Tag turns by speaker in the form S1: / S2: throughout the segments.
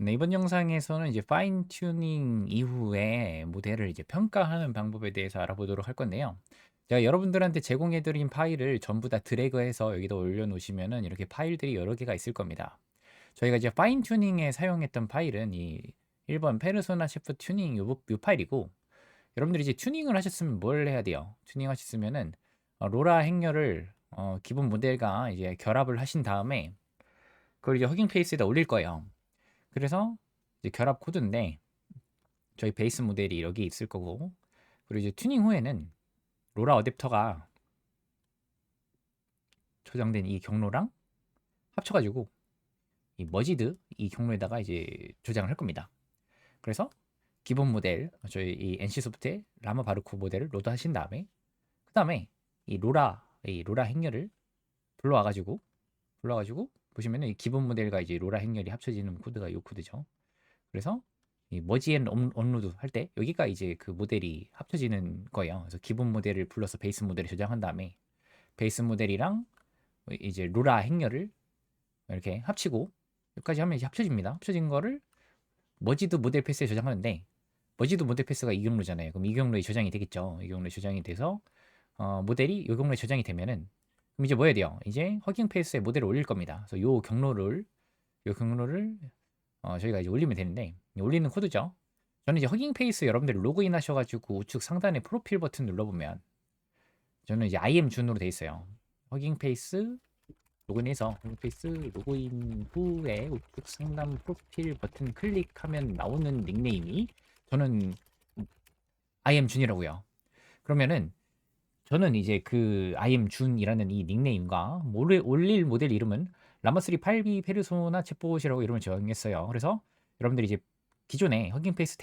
S1: 네, 이번 영상에서는 이제 파인 튜닝 이후에 모델을 이제 평가하는 방법에 대해서 알아보도록 할 건데요. 제가 여러분들한테 제공해 드린 파일을 전부 다 드래그해서 여기다 올려 놓으시면은 이렇게 파일들이 여러 개가 있을 겁니다. 저희가 이제 파인 튜닝에 사용했던 파일은 이 1번 페르소나 셰프 튜닝 요 파일이고, 여러분들이 이제 튜닝을 하셨으면 뭘 해야 돼요? 튜닝 하셨으면은 로라 행렬을 기본 모델과 이제 결합을 하신 다음에 그걸 이제 허깅 페이스에다 올릴 거예요. 그래서 이제 결합 코드인데 저희 베이스 모델이 여기 있을 거고, 그리고 이제 튜닝 후에는 로라 어댑터가 저장된 이 경로랑 합쳐가지고 이 머지드 이 경로에다가 이제 저장을 할 겁니다. 그래서 기본 모델 저희 이 NC소프트의 라마 바르코 모델을 로드하신 다음에 그 다음에 이 로라 행렬을 불러와가지고 보시면은 이 기본 모델과 이제 로라 행렬이 합쳐지는 코드가 이 코드죠. 그래서 이 머지 앤 언로드 할 때 여기가 이제 그 모델이 합쳐지는 거예요. 그래서 기본 모델을 불러서 베이스 모델을 저장한 다음에 베이스 모델이랑 이제 로라 행렬을 이렇게 합치고 여기까지 하면 이제 합쳐집니다. 합쳐진 거를 머지드 모델 패스에 저장하는데 머지드 모델 패스가 이 경로잖아요. 그럼 이 경로에 저장이 되겠죠. 이 경로에 저장이 돼서 모델이 이 경로에 저장이 되면은 그럼 이제 뭐 해야 돼요? 이제 허깅 페이스에 모델을 올릴 겁니다. 그래서 요 경로를 저희가 이제 올리면 되는데 올리는 코드죠. 저는 이제 허깅 페이스 여러분들이 로그인 하셔가지고 우측 상단에 프로필 버튼 눌러보면 저는 이제 IM 준으로 돼 있어요. 허깅 페이스 로그인해서 허깅 페이스 로그인 후에 우측 상단 프로필 버튼 클릭하면 나오는 닉네임이 저는 IM 준이라고요. 그러면은 저는 이제 그 IM 준이라는 이 닉네임과 올릴 모델 이름은 라마3 8B 페르소나 챗봇이라고 이름을 정했어요. 그래서 여러분들이 이제 기존에 허깅페이스에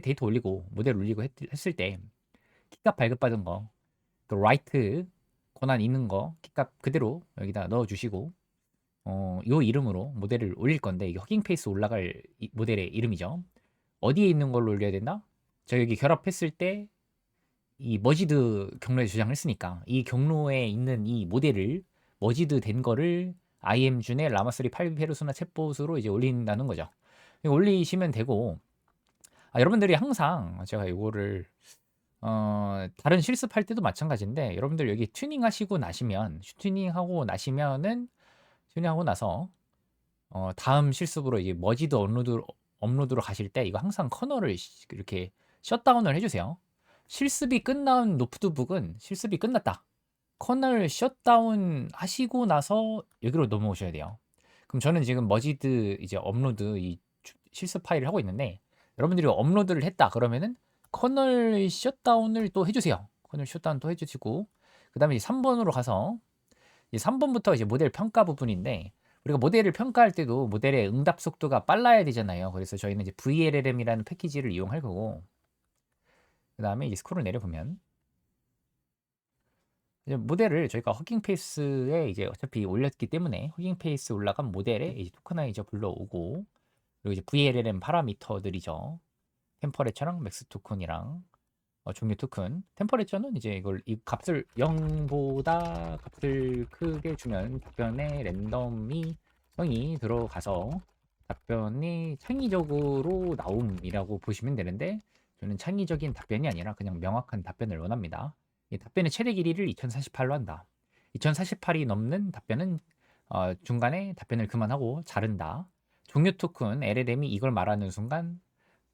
S1: 데이터 올리고 모델 올리고 했을 때 키값 발급받은 거, 또 라이트 권한 있는 거 키값 그대로 여기다 넣어주시고 요 이름으로 모델을 올릴 건데 이게 허깅페이스 올라갈 모델의 이름이죠. 어디에 있는 걸로 올려야 되나? 저 여기 결합했을 때 이 머지드 경로에 저장을 했으니까 이 경로에 있는 이 모델을 머지드 된 거를 IM준의 라마3 8 페르소나 챗봇으로 이제 올린다는 거죠. 올리시면 되고, 여러분들이 항상 제가 이거를 다른 실습할 때도 마찬가지인데 여러분들 여기 튜닝하고 나서 다음 실습으로 이제 머지드 업로드로 가실 때 이거 항상 커널을 이렇게 셧다운을 해주세요. 실습이 끝난 노트북은 실습이 끝났다. 커널 셧다운 하시고 나서 여기로 넘어오셔야 돼요. 그럼 저는 지금 머지드 이제 업로드 이 실습 파일을 하고 있는데 여러분들이 업로드를 했다 그러면은 커널 셧다운을 또 해주세요. 커널 셧다운 또 해주시고 그 다음에 3번으로 가서 3번부터 이제 모델 평가 부분인데 우리가 모델을 평가할 때도 모델의 응답 속도가 빨라야 되잖아요. 그래서 저희는 이제 VLLM이라는 패키지를 이용할 거고 그 다음에 이제 스크롤 내려보면 이제 모델을 저희가 허깅 페이스에 이제 어차피 올렸기 때문에 허깅 페이스 올라간 모델에 이제 토커나이저 불러오고 그리고 이제 VLLM 파라미터들이죠. 템퍼레처랑 맥스 토큰이랑 종류 토큰. 템퍼레처는 이제 이걸 이 값을 0보다 값을 크게 주면 답변에 랜덤이 성이 들어가서 답변이 창의적으로 나옴이라고 보시면 되는데 저는 창의적인 답변이 아니라 그냥 명확한 답변을 원합니다. 이 답변의 최대 길이를 2048로 한다. 2048이 넘는 답변은 중간에 답변을 그만하고 자른다. 종료 토큰 LLM이 이걸 말하는 순간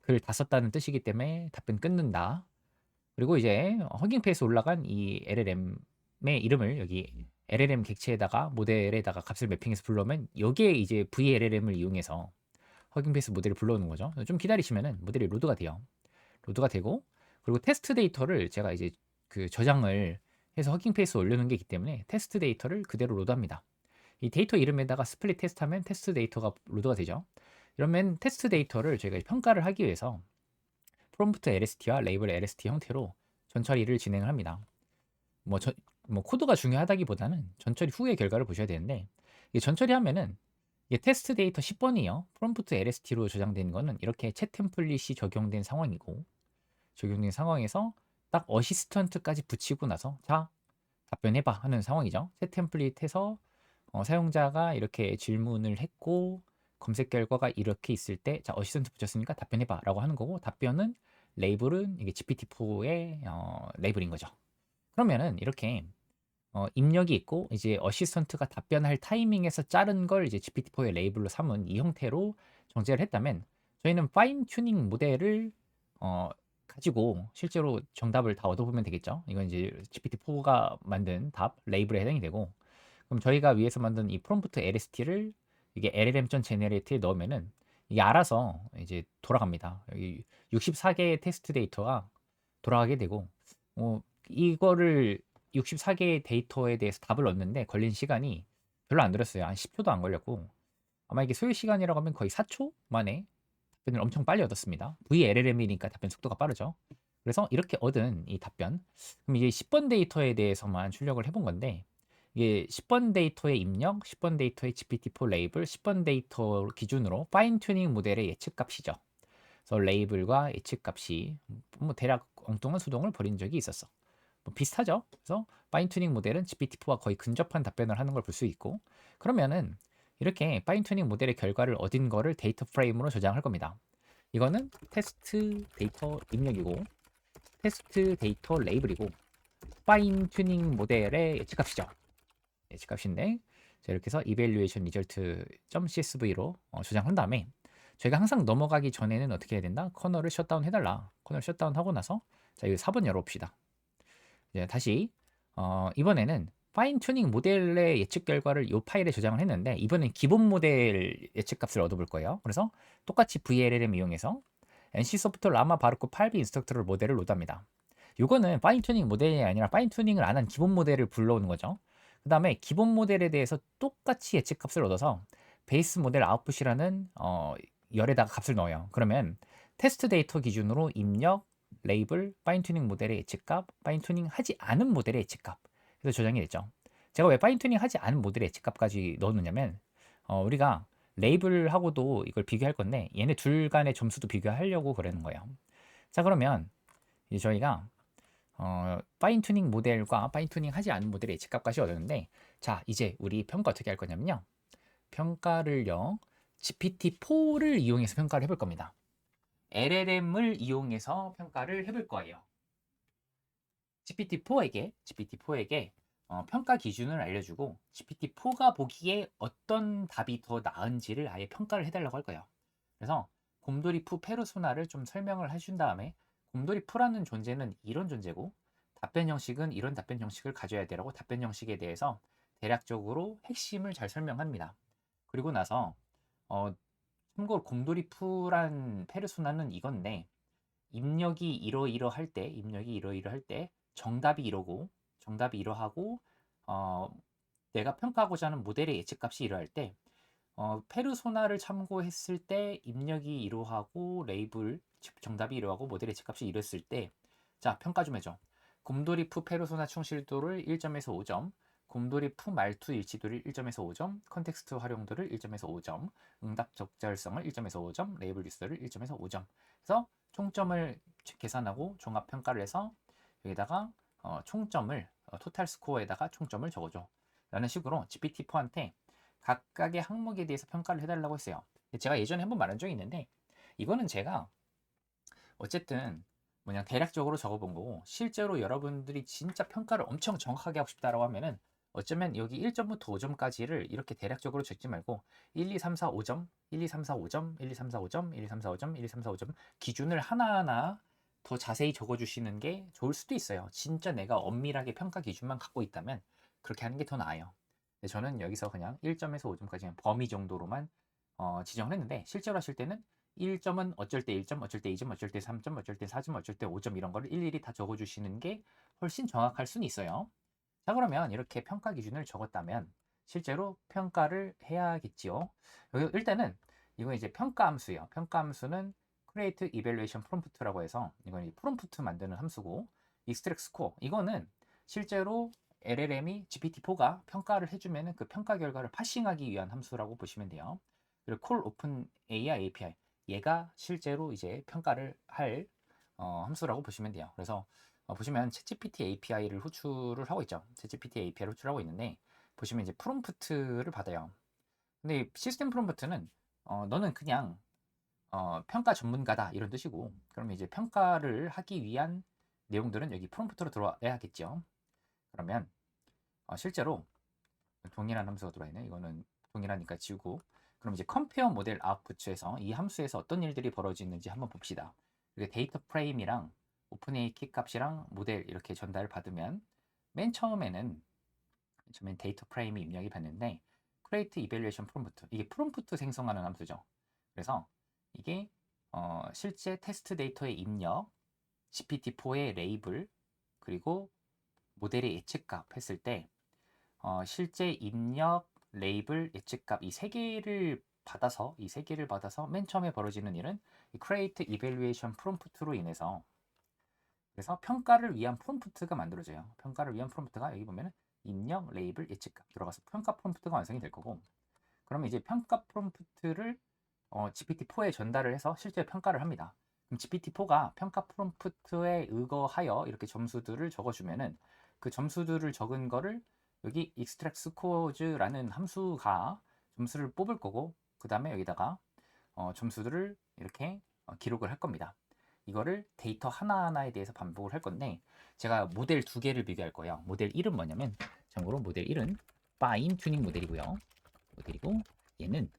S1: 글 다 썼다는 뜻이기 때문에 답변 끊는다. 그리고 이제 허깅 페이스 올라간 이 LLM의 이름을 여기 LLM 객체에다가 모델에다가 값을 매핑해서 불러오면 여기에 이제 VLLM을 이용해서 허깅 페이스 모델을 불러오는 거죠. 좀 기다리시면은 모델이 로드가 돼요. 로드가 되고 그리고 테스트 데이터를 제가 이제 그 저장을 해서 허깅 페이스 올려놓은 게있기 때문에 테스트 데이터를 그대로 로드합니다. 이 데이터 이름에다가 스플릿 테스트하면 테스트 데이터가 로드가 되죠. 이러면 테스트 데이터를 저희가 평가를 하기 위해서 프롬프트 LST와 레이블 LST 형태로 전처리를 진행을 합니다. 뭐, 뭐 코드가 중요하다기보다는 전처리 후의 결과를 보셔야 되는데 이 전처리하면은 이게 테스트 데이터 10번이요. 프롬프트 LST로 저장된 거는 이렇게 채 템플릿이 적용된 상황이고 적용된 상황에서 딱 어시스턴트까지 붙이고 나서 자 답변해봐 하는 상황이죠. 채 템플릿에서 사용자가 이렇게 질문을 했고 검색 결과가 이렇게 있을 때 자 어시스턴트 붙였으니까 답변해 봐라고 하는 거고 답변은 레이블은 이게 GPT-4의 레이블인 거죠. 그러면은 이렇게 입력이 있고 이제 어시스턴트가 답변할 타이밍에서 자른 걸 이제 GPT-4의 레이블로 삼은 이 형태로 정제를 했다면 저희는 파인 튜닝 모델을 어 가지고 실제로 정답을 다 얻어보면 되겠죠. 이건 이제 GPT-4가 만든 답 레이블에 해당이 되고 그럼 저희가 위에서 만든 이 프롬프트 LST를 이게 LLM 제너레이트에 넣으면은 이게 알아서 이제 돌아갑니다. 여기 64개의 테스트 데이터가 돌아가게 되고 이거를 64개의 데이터에 대해서 답을 얻는데 걸린 시간이 별로 안 들었어요. 한 10초도 안 걸렸고 아마 이게 소요 시간이라고 하면 거의 4초 만에 답변을 엄청 빨리 얻었습니다. VLLM이니까 답변 속도가 빠르죠. 그래서 이렇게 얻은 이 답변 그럼 이제 10번 데이터에 대해서만 출력을 해본 건데 이게 10번 데이터의 입력, 10번 데이터의 GPT-4 레이블, 10번 데이터 기준으로 파인 튜닝 모델의 예측 값이죠. 그래서 레이블과 예측 값이 뭐 대략 엉뚱한 수동을 벌인 적이 있었어. 뭐 비슷하죠. 그래서 파인 튜닝 모델은 GPT-4와 거의 근접한 답변을 하는 걸 볼 수 있고 그러면은 이렇게 파인 튜닝 모델의 결과를 얻은 거를 데이터 프레임으로 저장할 겁니다. 이거는 테스트 데이터 입력이고 테스트 데이터 레이블이고 파인 튜닝 모델의 예측값이죠. 예측값인데 자, 이렇게 해서 evaluation result.csv로 저장한 다음에 저희가 항상 넘어가기 전에는 어떻게 해야 된다? 커널을 셧다운 해달라. 커널 셧다운 하고 나서 자, 이 4번 열어봅시다. 이제 다시 이번에는 파인 튜닝 모델의 예측 결과를 이 파일에 저장을 했는데 이번엔 기본 모델 예측 값을 얻어볼 거예요. 그래서 똑같이 VLLM 이용해서 NC소프트 라마 바르코 8B 인스트럭터를 모델을 로드합니다. 이거는 파인 튜닝 모델이 아니라 파인 튜닝을 안 한 기본 모델을 불러오는 거죠. 그 다음에 기본 모델에 대해서 똑같이 예측 값을 얻어서 베이스 모델 아웃풋이라는 열에다가 값을 넣어요. 그러면 테스트 데이터 기준으로 입력, 레이블, 파인 튜닝 모델의 예측값, 파인 튜닝 하지 않은 모델의 예측값. 그래서 저장이 됐죠. 제가 왜 파인 튜닝 하지 않은 모델의 예측값까지 넣었느냐면 우리가 레이블하고도 이걸 비교할 건데 얘네 둘 간의 점수도 비교하려고 그러는 거예요. 자 그러면 이제 저희가 파인 튜닝 모델과 파인 튜닝 하지 않은 모델의 예측값까지 얻었는데 자 이제 우리 평가 어떻게 할 거냐면요. 평가를요. GPT-4를 이용해서 평가를 해볼 겁니다. LLM을 이용해서 평가를 해볼 거예요. GPT-4에게 평가 기준을 알려주고 GPT-4가 보기에 어떤 답이 더 나은지를 아예 평가를 해달라고 할 거예요. 그래서 곰돌이푸 페르소나를 좀 설명을 해준 다음에 곰돌이푸라는 존재는 이런 존재고 답변 형식은 이런 답변 형식을 가져야 되라고 답변 형식에 대해서 대략적으로 핵심을 잘 설명합니다. 그리고 나서 참고로 곰돌이푸란 페르소나는 이건데 입력이 이러이러할 때 정답이 이러고 정답이 이러하고 내가 평가하고자 하는 모델의 예측값이 이러할 때 페르소나를 참고했을 때 입력이 이러하고 레이블 정답이 이러하고 모델의 예측값이 이랬을 때 자 평가 좀 해줘. 곰돌이푸 페르소나 충실도를 1점에서 5점, 곰돌이푸 말투 일치도를 1점에서 5점, 컨텍스트 활용도를 1점에서 5점, 응답 적절성을 1점에서 5점, 레이블 유스를 1점에서 5점. 그래서 총점을 계산하고 종합 평가를 해서 여기다가 총점을 토탈 스코어에다가 총점을 적어줘. 라는 식으로 GPT-4한테 각각의 항목에 대해서 평가를 해달라고 했어요. 제가 예전에 한번 말한 적이 있는데 이거는 제가 어쨌든 뭐냐 대략적으로 적어본 거고 실제로 여러분들이 진짜 평가를 엄청 정확하게 하고 싶다라고 하면은 어쩌면 여기 1점부터 5점까지를 이렇게 대략적으로 적지 말고 1, 2, 3, 4, 5점, 1, 2, 3, 4, 5점, 1, 2, 3, 4, 5점, 1, 2, 3, 4, 5점, 1, 2, 3, 4, 5점 기준을 하나하나 더 자세히 적어주시는 게 좋을 수도 있어요. 진짜 내가 엄밀하게 평가 기준만 갖고 있다면 그렇게 하는 게 더 나아요. 저는 여기서 그냥 1점에서 5점까지 범위 정도로만 지정을 했는데 실제로 하실 때는 1점은 어쩔 때 1점, 어쩔 때 2점, 어쩔 때 3점, 어쩔 때 4점, 어쩔 때 5점 이런 거를 일일이 다 적어주시는 게 훨씬 정확할 수는 있어요. 자 그러면 이렇게 평가 기준을 적었다면 실제로 평가를 해야겠지요. 일단은 이건 이제 평가 함수예요. 평가 함수는 create evaluation prompt라고 해서 이건 프롬프트 만드는 함수고 extract score 이거는 실제로 LLM이 GPT-4가 평가를 해주면 그 평가 결과를 파싱하기 위한 함수라고 보시면 돼요. 그리고 call open AI API 얘가 실제로 이제 평가를 할 함수라고 보시면 돼요. 그래서 보시면 챗GPT API를 호출을 하고 있죠. 챗GPT API를 호출하고 있는데 보시면 이제 프롬프트를 받아요. 근데 시스템 프롬프트는 너는 그냥 평가 전문가다 이런 뜻이고, 그러면 이제 평가를 하기 위한 내용들은 여기 프롬프트로 들어와야겠죠. 그러면 실제로 동일한 함수가 들어와 있네. 이거는 동일하니까 지우고. 그럼 이제 컴페어 모델 아웃풋에서 이 함수에서 어떤 일들이 벌어지는지 한번 봅시다. 이게 데이터 프레임이랑 오픈AI 키 값이랑 모델 이렇게 전달을 받으면 맨 처음에는 데이터 프레임이 입력이 됐는데 create evaluation prompt, 이게 프롬프트 생성하는 함수죠. 그래서 이게 실제 테스트 데이터의 입력, GPT-4의 레이블, 그리고 모델의 예측값 했을 때 실제 입력, 레이블, 예측값 이 세 개를 받아서 맨 처음에 벌어지는 일은 이 create evaluation prompt로 인해서, 그래서 평가를 위한 프롬프트가 만들어져요. 평가를 위한 프롬프트가 여기 보면은 입력, 레이블, 예측값 들어가서 평가 프롬프트가 완성이 될 거고, 그러면 이제 평가 프롬프트를 GPT-4에 전달을 해서 실제 평가를 합니다. 그럼 GPT-4가 평가 프롬프트에 의거하여 이렇게 점수들을 적어주면은 그 점수들을 적은 거를 여기 extract scores,라는 함수가 점수를 뽑을 거고, 그 다음에 여기다가 점수들을 이렇게 기록을 할 겁니다. 이거를 데이터 하나하나에 대해서 반복을 할 건데, 제가 모델 두 개를 비교할 거예요. 모델 1은 뭐냐면, 참고로 모델 1은 파인 튜닝 모델이고요. 모델이고, 얘는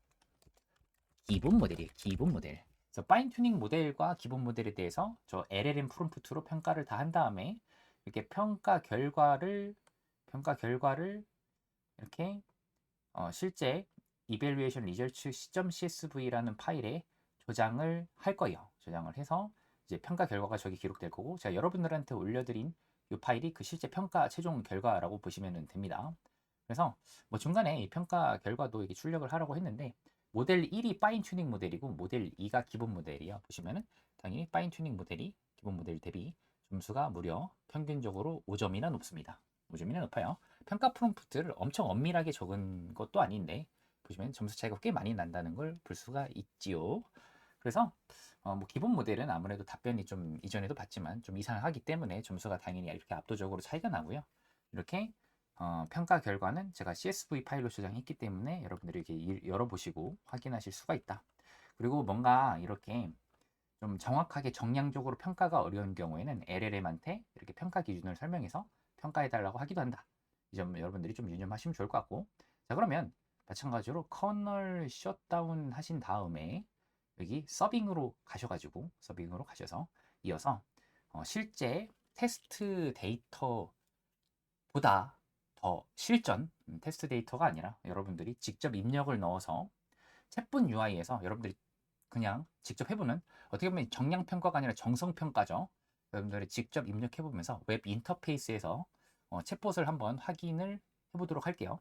S1: 기본 모델이에요. 기본 모델. 그래서 파인 튜닝 모델과 기본 모델에 대해서 저 LLM 프롬프트로 평가를 다 한 다음에 이렇게 평가 결과를 이렇게 실제 evaluation results.csv라는 파일에 저장을 할 거예요. 저장을 해서 이제 평가 결과가 저기 기록될 거고, 제가 여러분들한테 올려드린 이 파일이 그 실제 평가 최종 결과라고 보시면 됩니다. 그래서 뭐 중간에 이 평가 결과도 이렇게 출력을 하라고 했는데, 모델 1이 파인 튜닝 모델이고 모델 2가 기본 모델이에요. 보시면은 당연히 파인 튜닝 모델이 기본 모델 대비 점수가 무려 평균적으로 5점이나 높습니다. 5점이나 높아요. 평가 프롬프트를 엄청 엄밀하게 적은 것도 아닌데 보시면 점수 차이가 꽤 많이 난다는 걸 볼 수가 있지요. 그래서 뭐 기본 모델은 아무래도 답변이 좀 이전에도 봤지만 좀 이상하기 때문에 점수가 당연히 이렇게 압도적으로 차이가 나고요. 이렇게 평가 결과는 제가 CSV 파일로 저장했기 때문에 여러분들이 이렇게 열어보시고 확인하실 수가 있다. 그리고 뭔가 이렇게 좀 정확하게 정량적으로 평가가 어려운 경우에는 LLM한테 이렇게 평가 기준을 설명해서 평가해달라고 하기도 한다. 이 점 여러분들이 좀 유념하시면 좋을 것 같고, 자 그러면 마찬가지로 커널 셧다운 하신 다음에 여기 서빙으로 가셔서 이어서 실제 테스트 데이터보다 더 실전 테스트 데이터가 아니라 여러분들이 직접 입력을 넣어서 챗봇 UI에서 여러분들이 그냥 직접 해보는, 어떻게 보면 정량평가가 아니라 정성평가죠. 여러분들이 직접 입력해보면서 웹 인터페이스에서 챗봇을 한번 확인을 해보도록 할게요.